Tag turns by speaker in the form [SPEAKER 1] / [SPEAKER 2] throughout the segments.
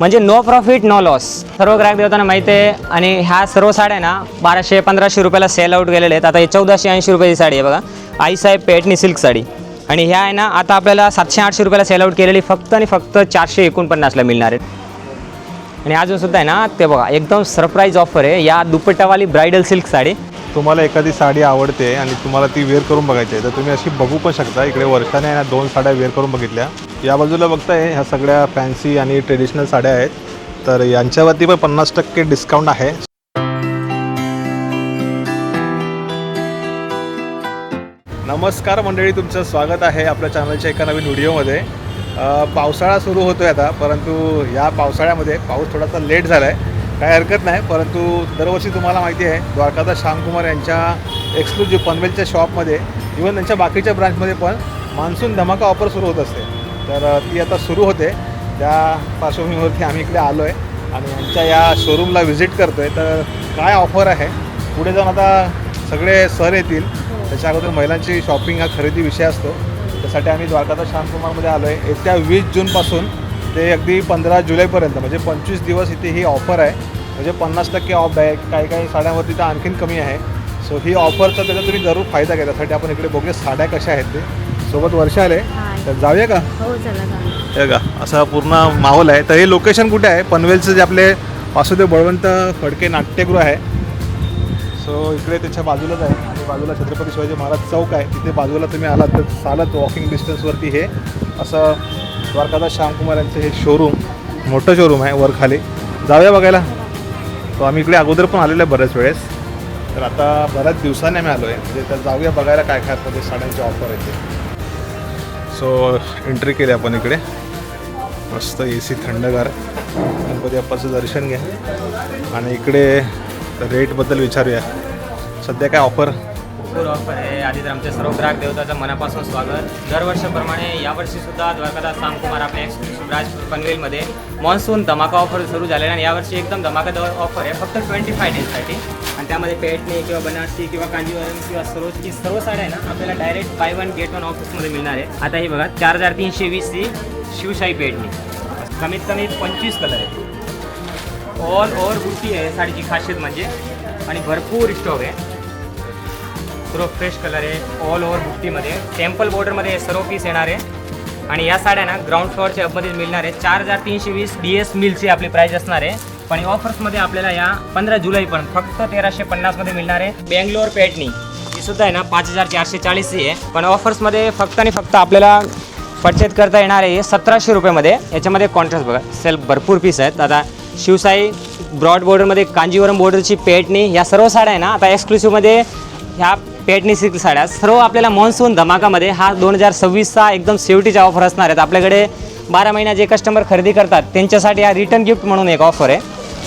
[SPEAKER 1] म्हणजे no profit no loss. सर्व ग्राहक देवतांना माहिती आहे. आणि ह्या सर्व साड्या ना 1200-1500 रुपयाला सेल आउट गेलेले आहेत. आता हे 1480 रुपयाची साडी आहे बघा, आईसाहेब पेटणी सिल्क साडी. आणि ह्या आहे ना आता आपल्याला 700-800 रुपयाला सेल आउट केलेली फक्त आणि फक्त 449ला मिळणार आहेत. आणि अजूनसुद्धा आहे ना ते बघा एकदम सरप्राईज ऑफर आहे. या दुपट्टावाली ब्रायडल सिल्क साडी.
[SPEAKER 2] तुम्हाला एखादी साडी आवडते आणि तुम्हाला ती वेअर करून बघायची आहे तर तुम्ही अशी बघू पण शकता. इकडे वर्षाने आहे ना 2 साड्या वेअर करून बघितल्या. या बाजूला बघताय ह्या सगळ्या फॅन्सी आणि ट्रेडिशनल साड्या आहेत. तर यांच्यावरती पण 50% डिस्काउंट आहे. नमस्कार मंडळी, तुमचं स्वागत आहे आपल्या चॅनलच्या एका नवीन व्हिडिओमध्ये. पावसाळा सुरू होतो आहे आता, परंतु या पावसाळ्यामध्ये पाऊस थोडासा लेट झाला आहे, काही हरकत नाही. परंतु दरवर्षी तुम्हाला माहिती आहे द्वारकादास श्यामकुमार यांच्या एक्सक्लुझिव्ह पनवेलच्या शॉपमध्ये इव्हन त्यांच्या बाकीच्या ब्रांचमध्ये पण मान्सून धमाका ऑफर सुरू होत असते. तर ती आता सुरू होते. त्या पार्श्वभूमीवरती आम्ही इकडे आलो आहे आणि यांच्या या शोरूमला व्हिजिट करतो आहे. तर काय ऑफर आहे पुढे जाऊन आता सगळे सर येतील. त्याच्या अगोदर महिलांची शॉपिंग हा खरेदी विषय असतो. त्यासाठी आम्ही द्वारकादास श्यामकुमारमध्ये आलो आहे. येत्या 20 जूनपासून ते अगदी 15 जुलैपर्यंत म्हणजे 25 दिवस इथे ही ऑफर आहे. म्हणजे 50% ऑफ आहे. काही साड्यांवरती तर आणखीन कमी आहे. सो ही ऑफरचा त्याचा तुम्ही जरूर फायदा घ्या. त्यासाठी आपण इकडे बघूया साड्या कशा आहेत ते. सोबत वर्ष आले तर जाऊया का?
[SPEAKER 3] हो चला
[SPEAKER 2] हे का असा पूर्ण माहोल आहे. तर हे लोकेशन कुठे आहे? पनवेलचं जे आपले वासुदेव बळवंत फडके नाट्यगृह आहे. सो इकडे त्याच्या बाजूलाच आहे आणि बाजूला छत्रपती शिवाजी महाराज चौक आहे. तिथे बाजूला तुम्ही आलात तर चालत वॉकिंग डिस्टन्सवरती हे असं द्वारकादास श्यामकुमार यांचं हे शोरूम, मोठं शोरूम आहे वर खाली. जाऊया बघायला. तो आम्ही इकडे अगोदर पण आलेलो आहे बऱ्याच वेळेस. तर आता बऱ्याच दिवसांनी आम्ही आलो आहे. म्हणजे तर जाऊया बघायला काय काय मध्ये साड्यांचे ऑफर आहे ते. सो एंट्री केली आपण इकडे. मस्त AC थंडगार. गणपती बाप्पाचं दर्शन घ्या आणि इकडे रेटबद्दल विचारूया. सध्या काय ऑफर?
[SPEAKER 1] भरपूर ऑफर आहे. आधी तर आमच्या सर्व ग्राहक देवताचं मनापासून स्वागत. दरवर्षाप्रमाणे यावर्षीसुद्धा द्वारकादास श्यामकुमार आपल्या एक्सक्लुझिव्ह ब्रांच पनवेलमध्ये मॉन्सून धमाका ऑफर सुरू झालेला. आणि यावर्षी एकदम धमाकादार ऑफर आहे फक्त 25 डेजसाठी. आणि त्यामध्ये पेटणी किंवा बनारसी किंवा कांजीवरम किंवा सरोजची सर्व साड्या आहे ना आपल्याला direct buy one get one ऑफर्समध्ये मिळणार आहे. आता ही बघा 4320ची शिवशाही पेटणी, कमीत कमी 25 कलर आहे. ऑल ओव्हर बुट्टी आहे साडीची खासियत म्हणजे. आणि भरपूर स्टॉक आहे. सर्व फ्रेश कलर आहे. ऑल ओव्हर बुट्टीमध्ये टेम्पल बॉर्डरमध्ये सर्व पीस येणार आहे. आणि या साड्या ना ग्राउंड फ्लोअरच्या अपमध्ये मिळणार आहे. 4320 DS मिलची आपली प्राईस असणार आहे. पण ऑफर्समध्ये आपल्याला या 15 जुलैपर्यंत फक्त 1350मध्ये मिळणार आहे. बेंगलोर पेटणी ही सुद्धा आहे ना 5440ची आहे. पण ऑफर्समध्ये फक्त आणि फक्त आपल्याला परचेज करता येणार आहे 1700 रुपयामध्ये. याच्यामध्ये कॉन्ट्रास्ट बघा सेल्फ भरपूर पीस आहेत. आता शिवसाई ब्रॉड बॉर्डरमध्ये कांजीवरम बॉर्डरची पेटणी या सर्व साड्या आहे ना आता एक्सक्लुसिव्हमध्ये ह्या पेटणी सिल्क साड्या सर्व आपल्याला मॉन्सून धमाकामध्ये हा 2026चा एकदम शेवटीच्या ऑफर असणार आहेत. आपल्याकडे 12 महिना जे कस्टमर खरेदी करतात त्यांच्यासाठी हा रिटर्न गिफ्ट म्हणून एक ऑफर आहे.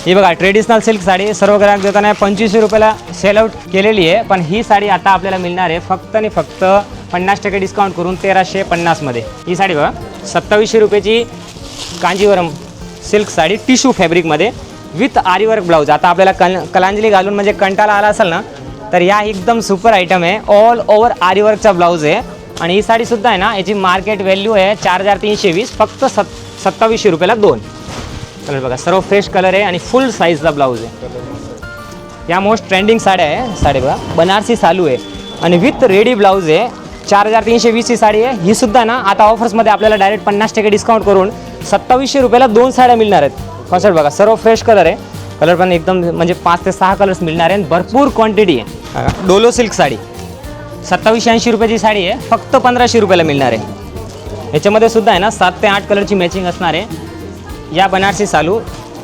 [SPEAKER 1] ही बघा ट्रेडिशनल सिल्क साडी सर्व ग्राहक देताना 2500 रुपयाला सेल आउट केलेली आहे. पण ही साडी आता आपल्याला मिळणार आहे फक्त आणि फक्त 50% डिस्काउंट करून 1350मध्ये. ही साडी बघा 2700 रुपयाची कांजीवरम सिल्क साडी टिश्यू फॅब्रिकमध्ये विथ आरीवर्क ब्लाऊज. आता आपल्याला कलांजली घालून म्हणजे कंटाळा आला असेल ना तर या एकदम सुपर आयटम आहे. ऑल ओव्हर आरीवर्कचा ब्लाऊज आहे. आणि ही साडीसुद्धा आहे ना याची मार्केट व्हॅल्यू आहे 4320 फक्त 2700 रुपयाला 2 कलर बघा. सर्व फ्रेश कलर आहे आणि फुल साईजचा ब्लाऊज आहे. या मोस्ट ट्रेंडिंग साड्या आहे. साडी बघा बनारसी चालू आहे आणि विथ रेडी ब्लाऊज आहे. 4320ची साडी आहे. ही सुद्धा ना आता ऑफर्समध्ये आपल्याला डायरेक्ट 50% डिस्काउंट करून 2700 रुपयाला 2 साड्या मिळणार आहेत. कॉन्सेप्ट बघा सर्व फ्रेश कलर आहे. कलर पण एकदम म्हणजे 5 ते 6 कलर्स मिळणार आहे. भरपूर क्वांटिटी आहे. डोलो सिल्क साडी 2780 रुपयाची साडी आहे फक्त 1500 रुपयाला मिळणार आहे. याच्यामध्ये सुद्धा आहे ना 7 ते 8 कलरची मॅचिंग असणार आहे. या बनारसी चालू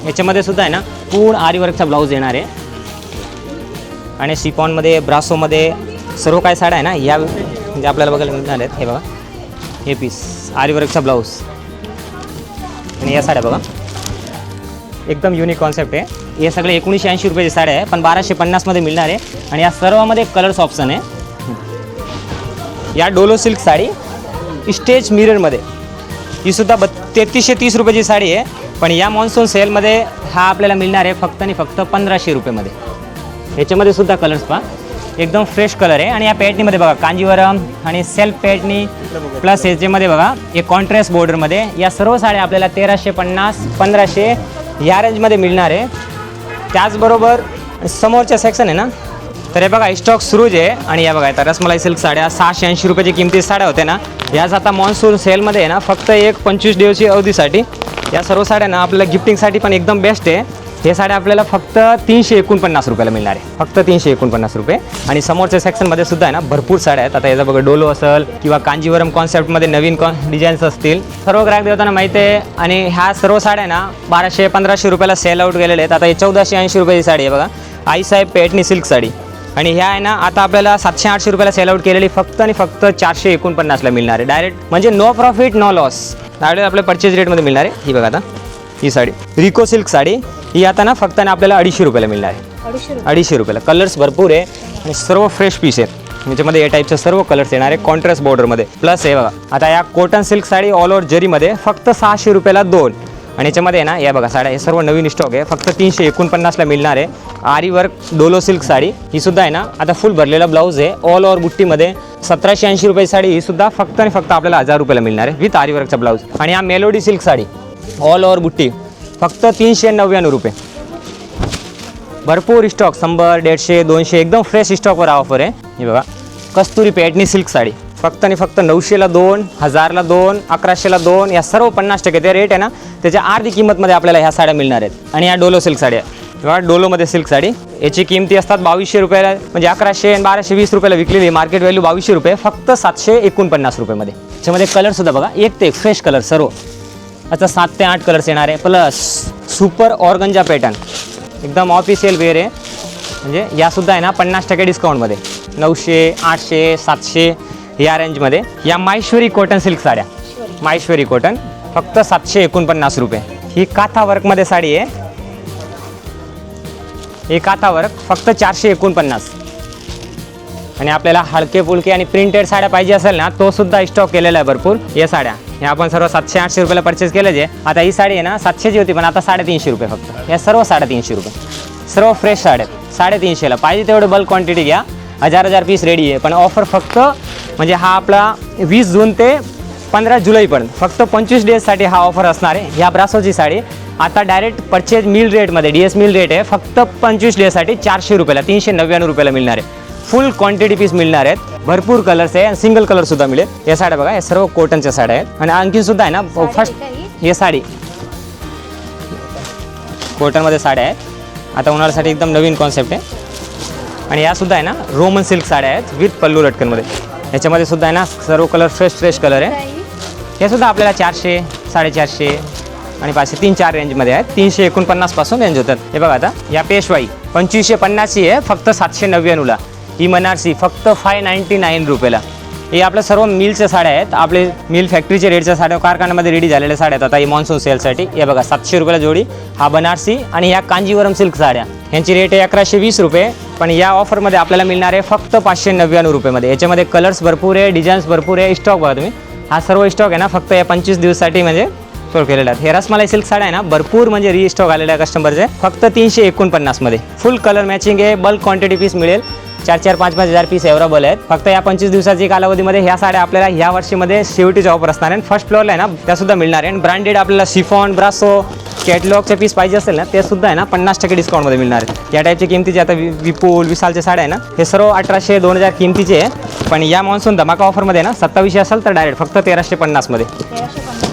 [SPEAKER 1] याच्यामध्ये सुद्धा आहे ना पूर्ण आरीवर्कचा ब्लाऊज येणार आहे. आणि शिफॉनमध्ये ब्रासोमध्ये सर्व काय साड्या आहे ना या म्हणजे आपल्याला बघायला मिळणार आहेत. हे बघा हे पीस आरीवर्कचा ब्लाऊज. आणि या साड्या बघा एकदम युनिक कॉन्सेप्ट आहे. हे सगळे 1980 रुपयाची साड्या आहे पण 1250मध्ये मिळणार आहे. आणि या सर्वामध्ये कलर्स ऑप्शन आहे. या डोलो सिल्क साडी स्टेज मिररमध्ये ही सुद्धा 3330 रुपयाची साडी आहे. पण या मॉन्सून सेलमध्ये हा आपल्याला मिळणार आहे फक्त आणि फक्त 1500 रुपयामध्ये. याच्यामध्ये सुद्धा कलर्स पहा एकदम फ्रेश कलर आहे. आणि या पॅटनीमध्ये बघा कांजीवरम आणि सेल्फ पॅटनी प्लस याच्यामध्ये बघा एक कॉन्ट्रास्ट बॉर्डरमध्ये या सर्व साड्या आपल्याला 1350 1500 या रेंजमध्ये मिळणार आहे. त्याचबरोबर समोरच्या सेक्शन आहे ना, तर हे बघा स्टॉक सुरूच आहे. आणि या बघा आता रसमलाई सिल्क साड्या 680 रुपयाची किमती साड्या होते ना, याच आता मॉन्सून सेलमध्ये आहे ना फक्त एक 25 दिवशी अवधीसाठी या सर्व साड्या ना आपल्याला गिफ्टिंगसाठी पण एकदम बेस्ट आहे. हे साड्या आपल्याला फक्त 349 रुपयाला मिळणार आहे, फक्त 349 रुपये. आणि समोरच्या सेक्शनमध्ये सुद्धा आहे ना भरपूर साड्या आहेत. आता याचा बघा डोलो असेल किंवा कांजीवरम कॉन्सेप्टमध्ये नवीन डिझाईन्स असतील, सर्व ग्राहक देवताना माहिती आहे. आणि ह्या सर्व साड्या ना 1200-1500 रुपयाला सेल आउट गेलेले आहेत. आता हे 1480 रुपयाची साडी आहे बघा, आईसाहेब पॅटनी सिल्क साडी. आणि ह्या आहे ना आता आपल्याला 700-800 रुपयाला सेल आउट केलेली फक्त आणि फक्त 449ला मिळणार आहे. डायरेक्ट म्हणजे no profit no loss, direct आपल्या परचेज रेटमध्ये मिळणार आहे. ही बघा आता ही साडी रिको सिल्क साडी, ही आता ना फक्त ना आपल्याला 250 रुपयाला मिळणार आहे. 250 रुपयाला. कलर्स भरपूर आहे आणि सर्व फ्रेश पीस आहेत. याच्यामध्ये या टाईपचे सर्व कलर्स येणार आहे कॉन्ट्रास्ट बॉर्डरमध्ये. प्लस हे बघा आता या cotton silk sari all over जरीमध्ये फक्त 600 रुपयाला 2. आणि याच्यामध्ये ना या बघा साड्या हे सर्व नवीन स्टॉक आहे, फक्त 349ला मिळणार आहे. आरी वर्क डोलो सिल्क साडी ही सुद्धा आहे ना आता फुल भरलेला ब्लाऊज आहे ऑल ओव्हर बुट्टीमध्ये. 1780 रुपयाची साडी ही सुद्धा फक्त आणि फक्त आपल्याला 1000 रुपयाला मिळणार आहे विथ आरी वर्कचा ब्लाऊज. आणि हा melody silk sari all over बुट्टी फक्त 399 रुपये. भरपूर स्टॉक 100, 150, 200 एकदम फ्रेश स्टॉकवर ऑफर आहे. हे बघा कस्तुरी पॅटनी सिल्क साडी फक्त आणि फक्त 900ला 2, 1000ला 2, 1100ला 2. या सर्व 50% ते रेट आहे ना त्याच्या अर्धी किंमतमध्ये आपल्याला ह्या साड्या मिळणार आहेत. आणि या डोलो सिल्क साड्या बघा डोलोमध्ये सिल्क साडी याची किमती असतात 2200 रुपयाला, म्हणजे 1100 आणि 1220 रुपयाला विकलेली. मार्केट व्हॅल्यू 2200 रुपये, फक्त 749 रुपयामध्ये. त्याच्यामध्ये कलरसुद्धा बघा एक ते एक फ्रेश कलर सर्व. आता 7 ते 8 कलर्स येणार आहे. प्लस सुपर ऑर्गंजा पॅटर्न एकदम ऑफिशियल वेअर आहे. म्हणजे यासुद्धा आहे ना 50% डिस्काउंटमध्ये 900, 800, 700 या रेंजमध्ये. या माहेश्वरी कॉटन सिल्क साड्या, माहेश्वरी कॉटन फक्त 749 रुपये. ही काथा वर्कमध्ये साडी आहे, ही काथा वर्क फक्त 449. आणि आपल्याला हलके फुलके आणि प्रिंटेड साड्या पाहिजे असेल ना तो सुद्धा स्टॉक केलेला आहे भरपूर. या साड्या हे आपण सर्व 700-800 रुपयाला परचेस केलं जे. आता ही साडी आहे ना 700ची होती पण आता 350 रुपये फक्त. या सर्व 350 रुपये, सर्व फ्रेश साड्या 350ला. पाहिजे तेवढे बल्क क्वांटिटी घ्या, 1000 पीस रेडी आहे. पण ऑफर फक्त म्हणजे हा आपला 20 जून ते 15 जुलैपर्यंत फक्त 25 डेजसाठी हा ऑफर असणार आहे. ह्या ब्रासोची साडी आता डायरेक्ट परचेज मिल रेटमध्ये DS मिल रेट आहे फक्त 25 डेजसाठी 400 रुपयाला, 399 रुपयाला मिळणार आहे. फुल क्वांटिटी पीस मिळणार आहेत. भरपूर कलर्स आहे आणि सिंगल कलरसुद्धा मिळेल. या साड्या बघा या सर्व कॉटनच्या साड्या आहेत. आणि आणखीनसुद्धा आहे ना फर्स्ट हे साडी कॉटनमध्ये साड्या आहेत. आता उन्हाळ्यासाठी एकदम नवीन कॉन्सेप्ट आहे. आणि यासुद्धा आहे ना रोमन सिल्क साड्या आहेत विथ पल्लू लटकनमध्ये. याच्यामध्ये सुद्धा आहे ना सर्व कलर फ्रेश कलर आहे. हे सुद्धा आपल्याला 400, 450 आणि 500 3-4 रेंजमध्ये आहेत. 349 पासून रेंज होतात. हे बघा आता या पेशवाई 2550ची आहे फक्त 799ला. ही बनारसी फक्त 599 रुपयाला. हे आपल्या सर्व मिलच्या साड्या आहेत, आपले मिल फॅक्टरीचे रेटच्या साड्या कारखान्यामध्ये रेडी झालेल्या साड्या आहेत. आता ही मॉन्सून सेलसाठी हे बघा 700 रुपयाला जोडी. हा बनारसी आणि या कांजीवरम सिल्क साड्या यांची रेट आहे 1120 रुपये. पण या ऑफरमध्ये आपल्याला मिळणार आहे फक्त 599 रुपयामध्ये. याच्यामध्ये कलर्स भरपूर आहे, डिझाईन्स भरपूर आहे. स्टॉक बघा तुम्ही, हा सर्व स्टॉक आहे ना फक्त या 25 दिवसासाठी म्हणजे सोड केलेला आहे. हे रसमलाई सिल्क साड्या आहे ना भरपूर म्हणजे रिस्टॉक आलेल्या आहे कस्टमरचे फक्त 349 मध्ये. फुल कलर मॅचिंग आहे, बल्क क्वांटिटी पीस मिळेल. 4-5 हजार पीस अवेलेबल आहेत. फक्त या 25 दिवसाची कालावधीमध्ये ह्या साड्या आपल्याला ह्या वर्षीमध्ये शेवटीचे ऑफर असणार आहे. फर्स्ट फ्लोअरला आहे ना त्यासुद्धा मिळणार आहे. आणि ब्रँडेड आपल्याला शिफॉन, ब्रासो, कॅटलॉगचे पीस पाहिजे असेल ना ते सुद्धा आहे ना 50% डिस्काउंटमध्ये मिळणार आहे. या टाईपची किमतीचे आता विपुल, विशालचे साड्या आहे ना हे सर्व 1800, 2000 किमतीचे आहे. पण या मॉन्सून धमाका ऑफरमध्ये ना 2700 असेल तर डायरेक्ट फक्त 1350 मध्ये.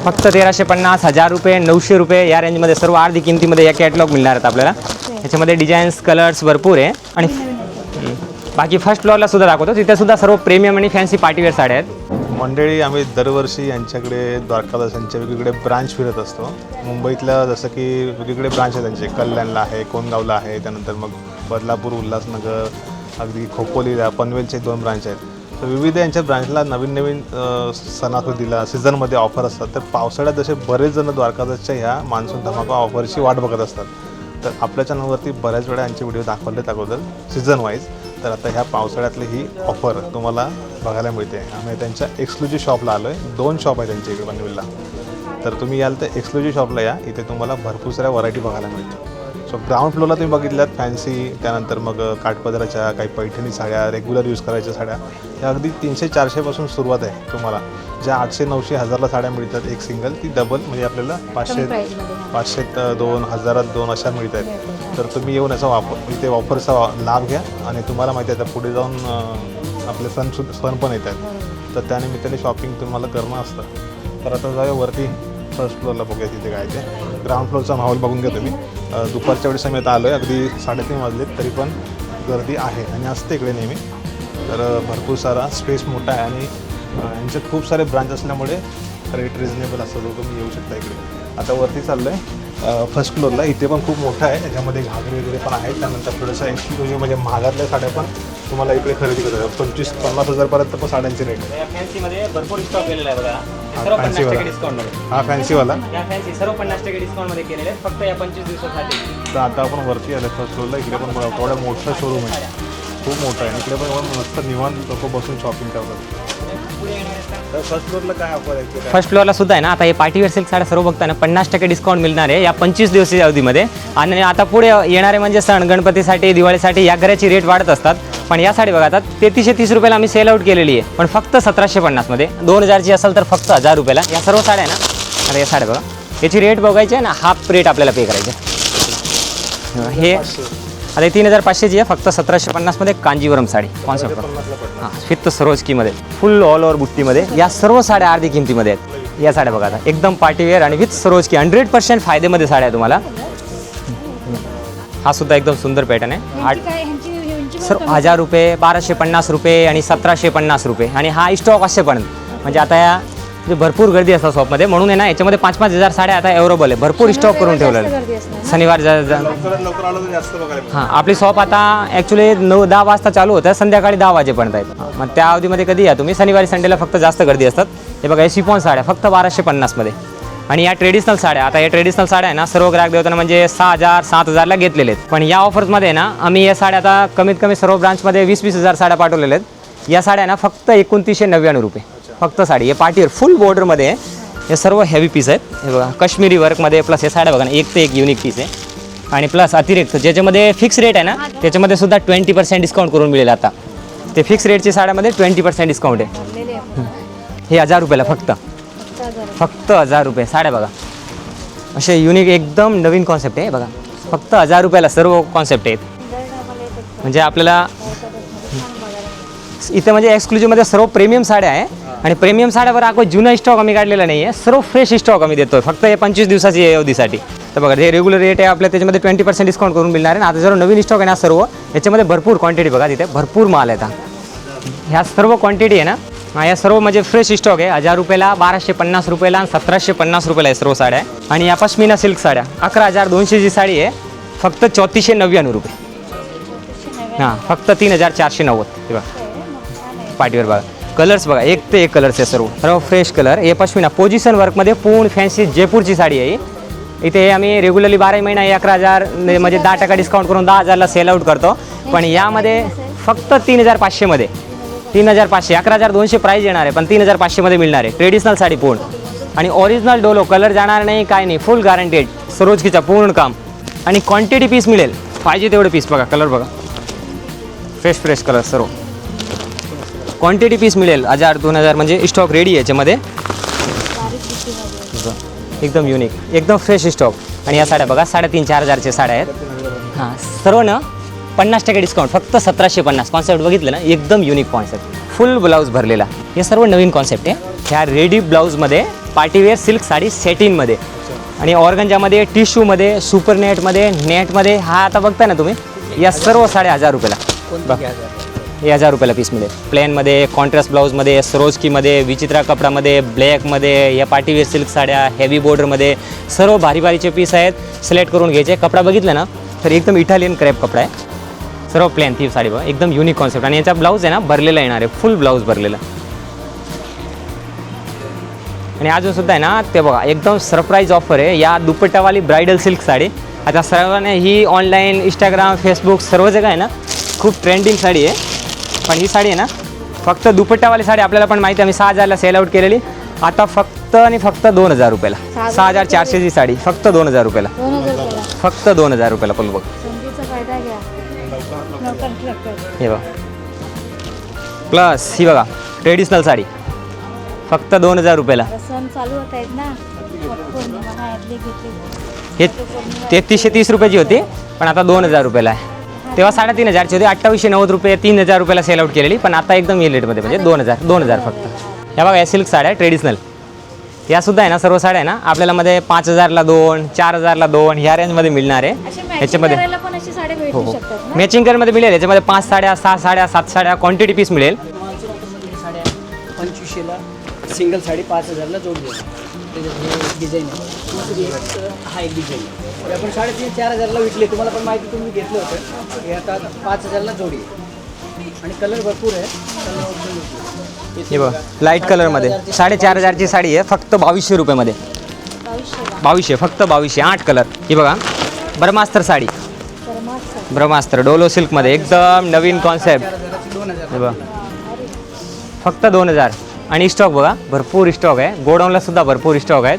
[SPEAKER 1] फक्त 1350, 1000 रुपये, 900 रुपये या रेंजमध्ये सर्व अर्धी किमतीमध्ये या कॅटलॉग मिळणार आहेत आपल्याला. याच्यामध्ये डिझाईन्स, कलर्स भरपूर आहे. आणि बाकी फर्स्ट फ्लोअरला सुद्धा दाखवतो, तिथे सुद्धा सर्व प्रीमियम आणि फॅन्सी पार्टीवेअर साड्या आहेत.
[SPEAKER 2] मंडळी आम्ही दरवर्षी यांच्याकडे द्वारकादासांच्या वेगवेगळे ब्रांच फिरत असतो. मुंबईतल्या जसं की वेगवेगळे ब्रांच आहेत त्यांचे, कल्याणला आहे, कोनगावला आहे, त्यानंतर मग बदलापूर, उल्हासनगर, अगदी खोपोलीला, पनवेलचे 2 ब्रांच आहेत. तर विविध यांच्या ब्रांचला नवीन सणासुदीला सीझनमध्ये ऑफर असतात. तर पावसाळ्यात जसे बरेच जण द्वारकादासच्या ह्या मान्सून धमाका ऑफरची वाट बघत असतात. तर आपल्या चॅनलवरती बऱ्याच वेळा यांचे व्हिडिओ दाखवलेत अगोदर सीझन वाईज. तर आता ह्या पावसाळ्यातली ही ऑफर तुम्हाला बघायला मिळते. आम्ही त्यांच्या एक्सक्लुझिव्ह शॉपला आलो आहे. 2 शॉप आहे त्यांच्या इकडे पनवेलला. तर तुम्ही याल तर एक्सक्लुझिव्ह शॉपला या, इथे तुम्हाला भरपूर साऱ्या व्हरायटी बघायला मिळते. सो ग्राउंड फ्लोअरला तुम्ही बघितल्यात फॅन्सी, त्यानंतर मग काठपदराच्या काही पैठणी साड्या, रेग्युलर यूज करायच्या साड्या, या अगदी 300-400 सुरुवात आहे तुम्हाला. ज्या 800-900 हजारला साड्या मिळतात एक सिंगल, ती डबल म्हणजे आपल्याला 500 2 1000 2 अशा मिळत आहेत. तर तुम्ही येऊन याचा इथे ऑफरचा लाभ घ्या. आणि तुम्हाला माहिती आहे आता पुढे जाऊन आपले सण पण येत आहेत, तर त्यानिमित्ताने शॉपिंग तुम्हाला करणं असतं. तर आता जाऊया वरती फर्स्ट फ्लोअरला बघूया तिथे काय ते. ग्राउंड फ्लोअरचा माहोल बघून घ्या तुम्ही. दुपारच्या वेळेस आम्ही आता आलो आहे, अगदी 3:30 वाजलेत, तरी पण गर्दी आहे आणि असते इकडे नेहमी. तर भरपूर सारा स्पेस मोठा आहे आणि यांचे खूप सारे ब्रांच असल्यामुळे रेट रिजनेबल असतं, तो तुम्ही येऊ शकता इकडे. आता वरती चाललो आहे फर्स्ट फ्लोअरला. इथे पण खूप मोठं आहे, याच्यामध्ये घागरे वगैरे पण आहेत. त्यानंतर थोडंसं एक्सक्लुझिव्ह म्हणजे महागातल्या साड्या पण तुम्हाला इकडे खरेदी करतात. 25-50 हजारपर्यंत पण साड्यांचे रेट आहे.
[SPEAKER 1] फॅन्सीमध्ये भरपूर स्टॉक केलेला आहे बघा. सर्व 50% डिस्काउंटमध्ये.
[SPEAKER 2] हा फॅन्सीवाला.
[SPEAKER 1] या फॅन्सी सर्व 50% डिस्काउंटमध्ये केलेले आहेत फक्त या 25 दिवसासाठी.
[SPEAKER 2] तर आता आपण वरती आलो फर्स्ट फ्लोअरला. इकडे पण थोडा मोठा शोरूम आहे, खूप मोठा आहे. इकडे पण मस्त निवांत लोक बसून शॉपिंग करतात. तर फर्स्ट फ्लोअरला काय ऑफर आहे?
[SPEAKER 1] फर्स्ट फ्लोअरला सुद्धा आहे ना, आता हे पार्टीवेअर सिल्क साड्या सर्व बघताना 50% डिस्काउंट मिळणार आहे या 25 दिवसाच्या अवधीमध्ये. आणि आता पुढे येणारे म्हणजे सण, गणपतीसाठी, दिवाळीसाठी या घराची रेट वाढत असतात. पण या साडी बघा आता 3330 रुपयाला आम्ही सेल आउट केलेली आहे, पण फक्त 1750मध्ये. 2000ची असेल तर फक्त 1000 रुपयाला या सर्व साड्या आहे ना. आता या साड्या बघा, याची रेट बघायची आहे ना, हाफ रेट आपल्याला पे करायचे. हे आता 3500ची आहे, फक्त 1750मध्ये कांजीवरम साडी कॉन्सेप्ट. हां, फित्त सरोजकीमध्ये फुल ऑल ओव्हर बुट्टीमध्ये या सर्व साड्या अर्धी किमतीमध्ये आहेत. या साड्या बघा आता एकदम पार्टीवेअर आणि विथ सरोजकी 100% फायदेमध्ये साड्या आहे तुम्हाला. हा सुद्धा एकदम सुंदर पॅटर्न आहे. सर 1000 रुपये, 1250 रुपये आणि 1750 रुपये. आणि हा स्टॉक असेपर्यंत म्हणजे आता या भरपूर गर्दी असतात शॉपमध्ये, म्हणून आहे ना याच्यामध्ये 5-5 हजार साड्या आता अवेलेबल आहे. भरपूर स्टॉक करून ठेवलेलं आहे. शनिवार
[SPEAKER 2] लवकर आलो तर जास्त बघायला.
[SPEAKER 1] हां, आपली शॉप आता ॲक्च्युली 9-10 वाजता चालू होतं, संध्याकाळी 10 वाजेपर्यंत आहेत. मग त्या अवधीमध्ये कधी या तुम्ही. शनिवारी संडेला फक्त जास्त गर्दी असतात. हे बघा, हे शिफॉन साड्या फक्त 1250मध्ये. आणि या ट्रेडिशनल साड्या, आता या ट्रेडिशनल साड्या आहे ना सर्व ग्राहक देवताना म्हणजे 6000-7000ला घेतलेले आहेत. पण या ऑफर्समध्ये ना आम्ही या साड्या आता कमीत कमी सर्व ब्रांचमध्ये 20-20 हजार साड्या पाठवलेल्या आहेत. या साड्या ना फक्त 2999 रुपये फक्त साडी. हे पार्टीवर फुल बॉर्डरमध्ये आहे. हे सर्व हेवी पीस आहेत. हे बघा काश्मीरी वर्कमध्ये, प्लस हे साड्या बघा ना, एक ते एक युनिक पीस आहे. आणि प्लस अतिरिक्त ज्याच्यामध्ये फिक्स रेट आहे ना त्याच्यामध्ये सुद्धा 20% डिस्काउंट करून मिळेल. आता ते फिक्स रेटची साड्यामध्ये 20% डिस्काउंट आहे. हे 1000 रुपयाला फक्त 1000 रुपये साड्या बघा. असे युनिक एकदम नवीन कॉन्सेप्ट आहे बघा. फक्त 1000 रुपयाला सर्व कॉन्सेप्ट आहेत. म्हणजे आपल्याला इथे म्हणजे एक्सक्लुझिव्हमध्ये सर्व प्रीमियम साड्या आहे. आणि प्रीमियम साड्यावर आपण जुना स्टॉक आम्ही काढलेला नाही आहे, सर्व फ्रेश स्टॉक आम्ही देतो फक्त हे 25 दिवसाची अवधीसाठी. तर बघा हे रेग्युलर रेट आहे आपल्या, त्याच्यामध्ये 20% डिस्काउंट करून मिळणार आहे. आता जर नवीन स्टॉक आहे ना सर्व याच्यामध्ये भरपूर क्वांटिटी बघा, तिथे भरपूर माल आहे. ह्या सर्व क्वांटिटी आहे ना, या सर्व म्हणजे फ्रेश स्टॉक आहे. 1000 रुपयाला, 1250 रुपयाला आणि 1750 रुपयाला आहे सर्व साड्या. आणि या पश्मिना सिल्क साड्या 11200ची साडी आहे फक्त 3499 रुपये. हां, फक्त 3490. हे बघा पार्टीवर बघा, कलर्स बघा, एक ते एक कलर्स आहे सर्व फ्रेश कलर. हे पश्मिना पोझिशन वर्कमध्ये पूर्ण फॅन्सी जयपूरची साडी आहे. इथे आम्ही रेग्युलरली 12 महिना 11,000 म्हणजे 10% डिस्काउंट करून 10,000ला सेल आउट करतो. पण यामध्ये फक्त 3500मध्ये 3500, 11,200 प्राईज येणार आहे, पण 3500मध्ये मिळणार आहे. ट्रेडिशनल साडी पूर्ण आणि ओरिजिनल डोलो, कलर जाणार नाही काय नाही, फुल गॅरंटेड सरोजकीचा पूर्ण काम. आणि क्वांटिटी पीस मिळेल, पाहिजे तेवढे पीस बघा. कलर बघा, फ्रेश कलर सर्व क्वांटिटी पीस मिळेल. 1000-2000 म्हणजे स्टॉक रेडी आहे याच्यामध्ये. एकदम युनिक, एकदम फ्रेश स्टॉक. आणि या साड्या बघा 3,500-4,000च्या साड्या आहेत. हां, सर्व ना 50% डिस्काउंट फक्त 1750. कॉन्सेप्ट बघितलं ना, एकदम युनिक कॉन्सेप्ट, फुल ब्लाऊज भरलेला. हे सर्व नवीन कॉन्सेप्ट आहे. ह्या रेडी ब्लाऊजमध्ये पार्टीवेअर सिल्क साडी सेटिनमध्ये आणि ऑर्गंजामध्ये, टिश्यूमध्ये, सुपरनेटमध्ये, नेटमध्ये. हा आता बघताय ना तुम्ही, या सर्व साड्या 1000 रुपयाला बघा. हे 1000 रुपयाला पीस मिळेल. प्लेनमध्ये, कॉन्ट्रास्ट ब्लाऊजमध्ये, सरोजकीमध्ये, विचित्रा कपडामध्ये, ब्लॅकमध्ये, या पार्टीवेअर सिल्क साड्या हेवी बॉर्डरमध्ये सर्व भारी भारीचे पीस आहेत. सिलेक्ट करून घ्यायचे. कपडा बघितलं ना तर एकदम इटालियन क्रेप कपडा आहे. सर्व प्लेन ती साडी बघा, एकदम युनिक कॉन्सेप्ट. आणि याचा ब्लाऊज आहे ना भरलेला येणार आहे, फुल ब्लाऊज भरलेला. आणि अजून सुद्धा आहे ना ते बघा एकदम सरप्राईज ऑफर आहे. या दुपट्टावाली ब्रायडल सिल्क साडी आता सर्वांना ही ऑनलाईन, इंस्टाग्राम, फेसबुक सर्व जगह आहे ना खूप ट्रेंडिंग साडी आहे. पण ही साडी आहे ना फक्त दुपट्टावाली साडी आपल्याला पण माहिती आहे, आम्ही 6000ला सेल आउट केलेली. आता फक्त आणि फक्त 2000 रुपयाला 6400ची साडी फक्त 2000 रुपयाला. फक्त 2000 रुपयाला पल्लू बघ.
[SPEAKER 3] संधीचा फायदा घ्या. लवकर.
[SPEAKER 1] हे बघा प्लस ही बघा ट्रेडिशनल साडी फक्त 2000 रुपयाला.
[SPEAKER 3] सण चालू होत आहेत ना. पौर्णिमा घातली घेतली.
[SPEAKER 1] हे 3330 रुपयाची होती पण आता 2000 रुपयाला आहे. तेव्हा 3500ची होती. 2890 रुपये 3000 रुपयाला सेल आउट केलेली पण आता एकदम ही रेटमध्ये म्हणजे 2000 फक्त. ह्या बघा या सिल्क साड्या ट्रेडिशनल यासुद्धा आहे ना. सर्व साड्या आहे ना आपल्याला मध्ये 5000ला 2 4000ला 2 ह्या रेंजमध्ये मिळणार आहे. ह्याच्यामध्ये
[SPEAKER 3] पण अशी साड्या
[SPEAKER 1] हो
[SPEAKER 3] भेटू
[SPEAKER 1] हो
[SPEAKER 3] शकतात ना.
[SPEAKER 1] मॅचिंग कलरमध्ये मिळेल. याच्यामध्ये 5 साड्या 6 साड्या 7 साड्या क्वांटिटी पीस मिळेल.
[SPEAKER 4] साड्या 2500ला सिंगल साडी 5000ला जोड देतो. त्याच्यात हे डिझाईन आहे. दुसरी हा एक डिझाईन आहे. आपण 3500-4000ला विकले. तुम्हाला पण माहिती तुम्ही घेतलं होतं. हे आता 5000ला जोडी आहे आणि कलर भरपूर आहे.
[SPEAKER 1] हे बघा लाईट कलरमध्ये 4500ची साडी आहे फक्त 2200 रुपयामध्ये. 2200 फक्त 2200 8 कलर. ही बघा ब्रह्मास्त्र साडी ब्रह्मास्त्र डोलो सिल्कमध्ये एकदम नवीन कॉन्सेप्ट.
[SPEAKER 4] 2000
[SPEAKER 1] हे बघा फक्त 2000 आणि स्टॉक बघा भरपूर स्टॉक आहे. गोडाऊनला सुद्धा भरपूर स्टॉक आहेत.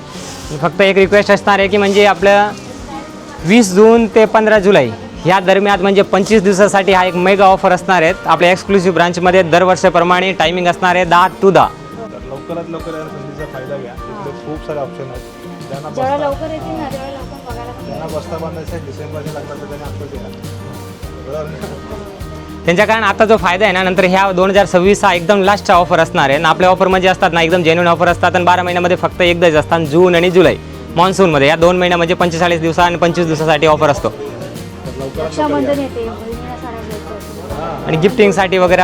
[SPEAKER 1] फक्त एक रिक्वेस्ट असणार आहे की म्हणजे आपल्या 20 जून ते 15 जुलै ह्या दरम्यान म्हणजे 25 दिवसासाठी हा एक मेगा ऑफर असणार आहेत. आपल्या एक्सक्लुसिव्ह ब्रांचमध्ये दरवर्षाप्रमाणे टायमिंग असणार आहे 10 to 10.
[SPEAKER 2] लवकरात लवकर या संधीचा फायदा घ्या. इकडे खूप सारे ऑप्शन आहेत. ज्यांना
[SPEAKER 3] जेव्हा
[SPEAKER 2] बस्ता
[SPEAKER 3] लवकर येतील ना तेव्हा लवकर बघायला पण
[SPEAKER 2] ज्यांना बस्ता बांधायचा आहे डिसेंबरच्या लागतात तर त्यांनी आत्ताच या. बरोबर.
[SPEAKER 1] त्यांच्या कारण आता जो फायदा आहे ना नंतर ह्या 2026 हा एकदम लास्टचा ऑफर असणार आहे. आणि आपल्या ऑफर म्हणजे असतात ना एकदम जेन्युइन ऑफर असतात आणि 12 महिन्यामध्ये फक्त एकदाच असतात जून आणि जुलै मॉन्सूनमध्ये. या 2 महिन्या म्हणजे 45 दिवसा आणि 25 दिवसासाठी ऑफर असतो.
[SPEAKER 3] रक्षाबंधन येते बहिणीला साड्या घ्यायच्या.
[SPEAKER 1] आणि गिफ्टिंगसाठी वगैरे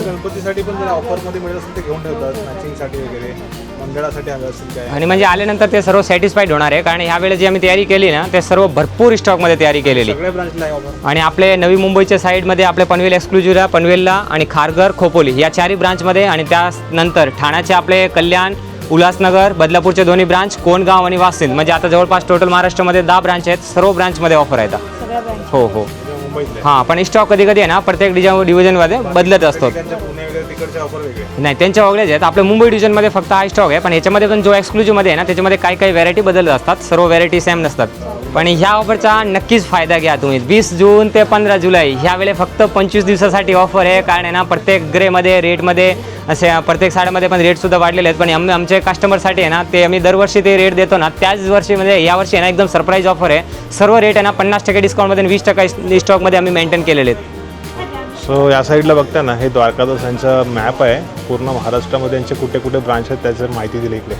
[SPEAKER 2] गणपतीसाठी पण जर ऑफरमध्ये मिळत असेल ते घेऊन ठेवतात. मॅचिंगसाठी वगैरे मंडळासाठी हवे असेल काय.
[SPEAKER 1] आणि म्हणजे आल्यानंतर ते सर्व सॅटिस्फाईड होणार आहे. कारण ह्या वेळेस जी आम्ही तयारी केली ना ते सर्व भरपूर स्टॉकमध्ये तयारी केलेली.
[SPEAKER 2] सगळ्या ब्रांचला आहे ऑफर.
[SPEAKER 1] आणि आपले नवी मुंबईच्या साईडमध्ये आपले पनवेल एक्सक्लुझिव्हला पनवेलला आणि खारघर खोपोली या 4 ब्रांचमध्ये आणि त्यानंतर ठाण्याचे आपले कल्याण उल्हासनगर बदलापूरचे 2 ब्रांच कोणगाव आणि वासिंद म्हणजे आता जवळपास टोटल महाराष्ट्रामध्ये 10 ब्रांच आहेत. सर्व ब्रांचमध्ये ऑफर आहेत.
[SPEAKER 3] सगळ्या ब्रँच.
[SPEAKER 1] हो हो
[SPEAKER 2] मुंबईतले
[SPEAKER 1] हां पण स्टॉक कधी कधी आहे ना प्रत्येक डिव्हिजनमध्ये बदलत असतो.
[SPEAKER 2] त्यांच्या पुणे वगैरे तिकडचे ऑफर वेगळे.
[SPEAKER 1] नाही त्यांच्या वगैरेच आहेत. आपल्या मुंबई डिव्हिजनमध्ये फक्त हा स्टॉक आहे पण ह्याच्यामध्ये पण जो एक्सक्लुझिव्हमध्ये आहे ना त्याच्यामध्ये काही काही व्हरायटी बदलत असतात. सर्व व्हरायटी सेम नसतात. पण ह्या ऑफरचा नक्कीच फायदा घ्या तुम्ही. 20 जून ते 15 जुलै ह्या वेळेस फक्त 25 दिवसासाठी ऑफर आहे. कारण आहे ना प्रत्येक ग्रेमध्ये रेटमध्ये असे प्रत्येक साड्यामध्ये पण रेटसुद्धा वाढलेले आहेत. पण आमचे कस्टमरसाठी आहे ना ते आम्ही दरवर्षी ते रेट देतो ना त्याच वर्षीमध्ये यावर्षी आहे ना एकदम सरप्राईज ऑफर आहे. सर्व रेट आहे ना 50% डिस्काउंटमध्ये 20% स्टॉकमध्ये आम्ही मेंटेन केलेले आहेत.
[SPEAKER 2] सो या साईडला बघता ना हे द्वारकादास यांचं मॅप आहे. पूर्ण महाराष्ट्रामध्ये यांचे कुठे कुठे ब्रांच आहेत त्याचं माहिती दिली इकडे.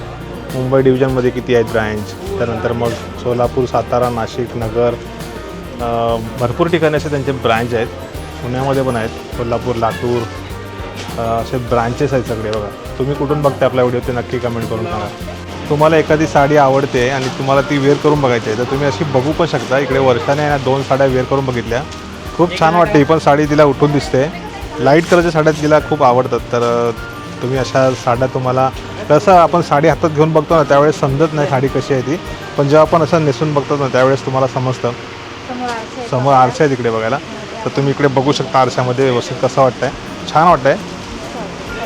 [SPEAKER 2] मुंबई डिव्हिजनमध्ये किती आहेत ब्रांच. त्यानंतर मग सोलापूर सातारा नाशिक नगर भरपूर ठिकाणी असे त्यांचे ब्रांच आहेत. पुण्यामध्ये पण आहेत. कोल्हापूर लातूर असे ब्रांचेस आहेत सगळे. बघा तुम्ही कुठून बघता आपला व्हिडिओ ते नक्की कमेंट करून सांगा. तुम्हाला एखादी साडी आवडते आणि तुम्हाला ती वेअर करून बघायची आहे तर तुम्ही अशी बघू पण शकता. इकडे वर्षाने ना 2 साड्या वेअर करून बघितल्या. खूप छान वाटते. ही पण साडी तिला उठून दिसते. लाईट कलरच्या साड्या तिला खूप आवडतात. तर तुम्ही अशा साड्या तुम्हाला कसं आपण साडी हातात घेऊन बघतो ना त्यावेळेस समजत नाही साडी कशी आहे ती. पण जेव्हा आपण असं नेसून बघतो ना त्यावेळेस तुम्हाला समजतं. समोर आरसे आहे तिकडे बघायला तर तुम्ही इकडे बघू शकता आरशामध्ये व्यवस्थित कसं वाटतंय. छान वाटतंय.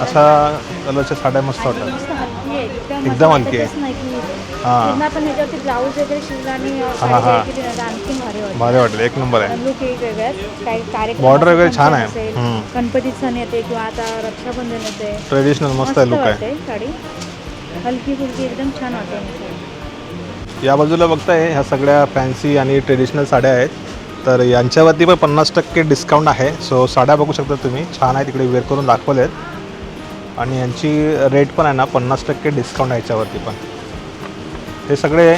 [SPEAKER 2] अशा कलरच्या साड्या मस्त वाटतात. एकदम हलकी आहे. हां
[SPEAKER 3] पण ह्याच्यावरती ब्लाऊज वगैरे शिवला आणि
[SPEAKER 2] हां हां
[SPEAKER 3] आणखी
[SPEAKER 2] भारी वाटलं. एक नंबर आहे.
[SPEAKER 3] लुक एक वेगळाच. काही कार्यक्रम
[SPEAKER 2] बॉर्डर वगैरे छान आहे.
[SPEAKER 3] गणपती सण येते किंवा आता रक्षाबंधन येते.
[SPEAKER 2] ट्रेडिशनल मस्त लुक आहे.
[SPEAKER 3] वाटते साडी हलकी फुलकी एकदम छान वाटते.
[SPEAKER 2] या बाजूला बघताय ह्या सगळ्या फॅन्सी आणि ट्रेडिशनल साड्या आहेत. तर यांच्यावरती पण 50% डिस्काउंट आहे. सो साड्या बघू शकता तुम्ही. छान आहे. तिकडे वेअर करून दाखवले आहेत आणि यांची रेट पण आहे ना 50% डिस्काउंट आहे याच्यावरती पण. हे सगळे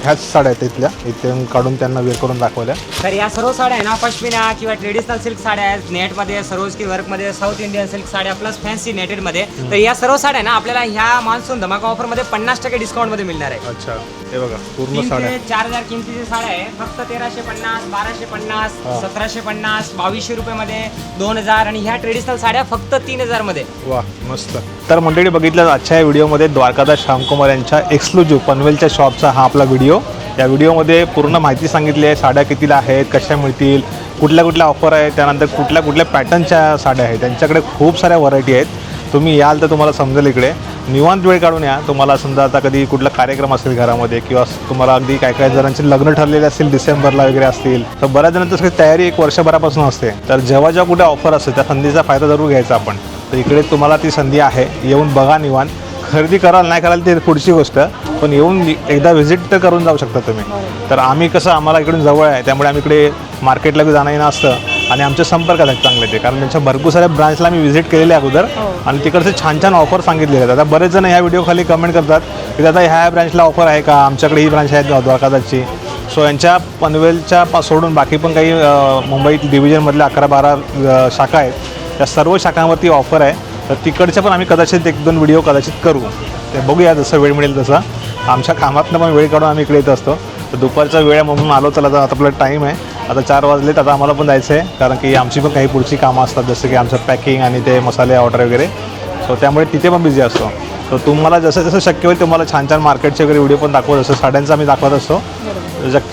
[SPEAKER 2] ह्याच साड्या आहेत इथल्या. इथे काढून त्यांना वेअर करून दाखवल्या.
[SPEAKER 1] तर या सर्व साड्या आहे ना पश्मिना किंवा ट्रेडिशनल सिल्क साड्या आहेत. नेटमध्ये सरोजकी वर्कमध्ये साऊथ इंडियन सिल्क साड्या प्लस फॅन्सी नेटेडमध्ये. तर या सर्व साड्या ना आपल्याला ह्या मान्सून धमाका ऑफरमध्ये 50% डिस्काउंटमध्ये मिळणार आहे.
[SPEAKER 2] अच्छा हे बघा पूर्ण साड्या
[SPEAKER 1] 4000 किमतीची साड्या आहे. फक्त 1350 1250 1750 2200 रुपयामध्ये 2000 आणि ह्या ट्रेडिशनल साड्या फक्त 3000 मध्ये.
[SPEAKER 2] वा मस्त. तर मंडळी बघितलं आजच्या या व्हिडिओमध्ये द्वारकादास श्यामकुमार यांच्या एक्सक्लुझिव्ह पनवेलच्या शॉपचा हा आपला व्हिडिओ. या व्हिडिओमध्ये पूर्ण माहिती सांगितली आहे. साड्या कितीला आहेत कशा मिळतील कुठल्या कुठल्या ऑफर आहेत त्यानंतर कुठल्या कुठल्या पॅटर्नच्या साड्या आहेत. त्यांच्याकडे खूप साऱ्या व्हरायटी आहेत. तुम्ही याल तर तुम्हाला समजेल. इकडे निवांत वेळ काढून या. तुम्हाला समजा आता कधी कुठला कार्यक्रम असेल घरामध्ये किंवा तुम्हाला अगदी काय काय जणांचे लग्न ठरलेले असतील डिसेंबरला वगैरे असतील, तर बऱ्याच जणांची सगळी तयारी 1 वर्षभरापासून असते. तर जेव्हा जेव्हा कुठे ऑफर असते त्या संधीचा फायदा जरूर घ्यायचा आपण. तर इकडे तुम्हाला ती संधी आहे. येऊन बघा निवांत. खरेदी कराल नाही कराल ते पुढची गोष्ट, पण येऊन एकदा व्हिजिट तर करून जाऊ शकता तुम्ही. तर आम्ही कसं आम्हाला इकडून जवळ आहे त्यामुळे आम्ही इकडे मार्केटला बी जाणं येणं असतं आणि आमचे संपर्क आहेत चांगले ते, कारण त्यांच्या भरपूर साऱ्या ब्रांचला मी व्हिजिट केलेले अगोदर आणि तिकडचे छान छान ऑफर सांगितलेले आहेत. आता बरेच जण ह्या व्हिडिओ खाली कमेंट करतात की दादा ह्या ब्रांचला ऑफर आहे का, आमच्याकडे ही ब्रांच आहे द्वारकादासची. सो यांच्या पनवेलच्या सोडून बाकी पण काही मुंबईत डिव्हिजनमधल्या 11-12 शाखा आहेत. त्या सर्व शाखांवरती ऑफर आहे. तर तिकडच्या पण आम्ही कदाचित 1-2 व्हिडिओ कदाचित करू. ते बघूया जसं वेळ मिळेल तसा. आमच्या कामातनं पण वेळ काढून आम्ही इकडे येत असतो. तर दुपारचा वेळ म्हणून आलो. तर आता आपला टाईम आहे, आता 4 वाजलेत. आता आम्हाला पण जायचं आहे कारण की आमची पण काही पुढची कामं असतात, जसं की आमचं पॅकिंग आणि ते मसाले ऑर्डर वगैरे. सो त्यामुळे तिथे पण बिझी असतो. तर तुम्हाला जसं जसं शक्य होईल तुम्हाला छान छान मार्केटचे वगैरे व्हिडिओ पण दाखवत असतो. साड्यांचा आम्ही दाखवत असतो.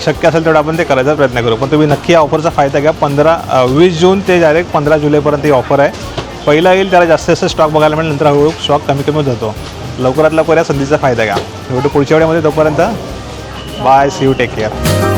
[SPEAKER 2] शक्य असेल तेवढं आपण ते करायचा प्रयत्न करू. पण तुम्ही नक्की या ऑफरचा फायदा घ्या. 20 जून ते डायरेक्ट 15 जुलैपर्यंत ही ऑफर आहे. पहिला येईल त्याला जास्त जास्त स्टॉक बघायला मिळेल, नंतर हळूहळू स्टॉक कमी कमी होत जातो. लवकरात लवकर या संधीचा फायदा घ्या. पुढच्या व्हिडिओमध्ये तोपर्यंत bye, see you, take care.